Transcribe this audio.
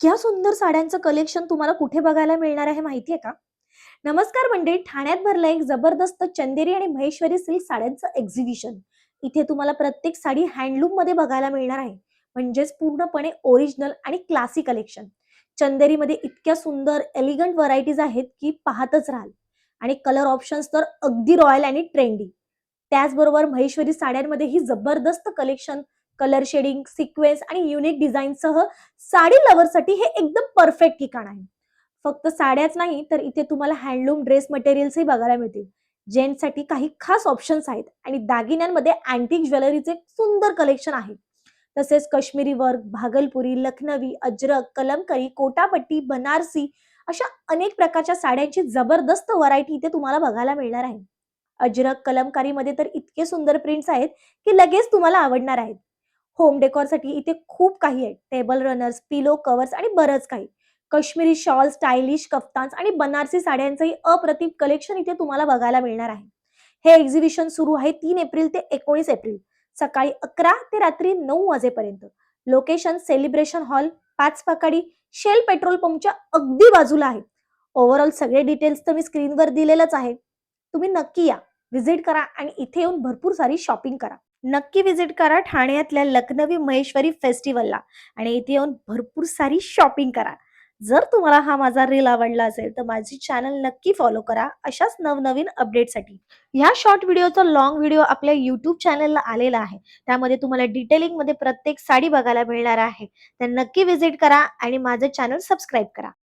इतक्या सुंदर साड्यांचं कलेक्शन तुम्हाला कुठे बघायला मिळणार आहे माहितीये का? नमस्कार मंडळी, ठाण्यात भरलं एक जबरदस्त चंदेरी आणि महेश्वरी सिल्क साड्यांचं एक्झिबिशन. इथे तुम्हाला प्रत्येक साडी हँडलूम मध्ये बघायला मिळणार आहे. म्हणजेच पूर्णपणे ओरिजिनल आणि क्लासी कलेक्शन. चंदेरीमध्ये इतक्या सुंदर एलिगंट व्हरायटीज आहेत की पाहतच राहाल. आणि कलर ऑप्शन्स तर अगदी रॉयल आणि ट्रेंडी. त्याचबरोबर महेश्वरी साड्यांमध्ये ही जबरदस्त कलेक्शन, कलर शेडिंग, सिक्वेन्स आणि युनिक डिझाईनसह साडी लव्हरसाठी हे एकदम परफेक्ट ठिकाण आहे. फक्त साड्याच नाही तर इथे तुम्हाला हँडलूम ड्रेस मटेरियल्सही बघायला मिळतील. जेंट्ससाठी काही खास ऑप्शन्स आहेत आणि दागिन्यांमध्ये अँटिक ज्वेलरीचे सुंदर कलेक्शन आहे. तसेच काश्मीरी वर्क, भागलपुरी, लखनवी, अजरक, कलमकरी, कोटापट्टी, बनारसी अशा अनेक प्रकारच्या साड्यांची जबरदस्त व्हरायटी इथे तुम्हाला बघायला मिळणार आहे. अजरक कलमकारीमध्ये तर इतके सुंदर प्रिंट्स आहेत की लगेच तुम्हाला आवडणार आहेत. होम डेकोरसाठी इथे खूप काही आहे. टेबल रनर्स, पिलो कव्हर्स आणि बरंच काही. काश्मीरी शॉल, स्टायलिश कफ्तान्स आणि बनारसी साड्यांचंही अप्रतिम कलेक्शन इथे तुम्हाला बघायला मिळणार आहे. हे एक्झिबिशन सुरू आहे 3 एप्रिल ते 19 एप्रिल, सकाळी 11 ते रात्री 9 वाजेपर्यंत. Location celebration hall, 5 Pakadi, Shell petrol पंपच्या अगदी बाजूला आहे. ओव्हरऑल सगळे डिटेल्स तर मी स्क्रीनवर दिलेलंच आहे. तुम्ही नक्की या, व्हिजिट करा आणि इथे येऊन भरपूर सारी शॉपिंग करा. नक्की व्हिजिट करा ठाण्यातल्या लखनवी महेश्वरी फेस्टिवलला आणि इथे येऊन भरपूर सारी शॉपिंग करा. जर तुम्हाला हा माझा रील आवडला असेल तर माझी चॅनल नक्की फॉलो करा अशाच नवनवीन अपडेटसाठी. ह्या शॉर्ट व्हिडिओचा लॉंग व्हिडिओ आपल्या युट्यूब चॅनलला आलेला आहे. त्यामध्ये तुम्हाला डिटेलिंग मध्ये प्रत्येक साडी बघायला मिळणार आहे. तर नक्की व्हिजिट करा आणि माझं चॅनल सबस्क्राईब करा.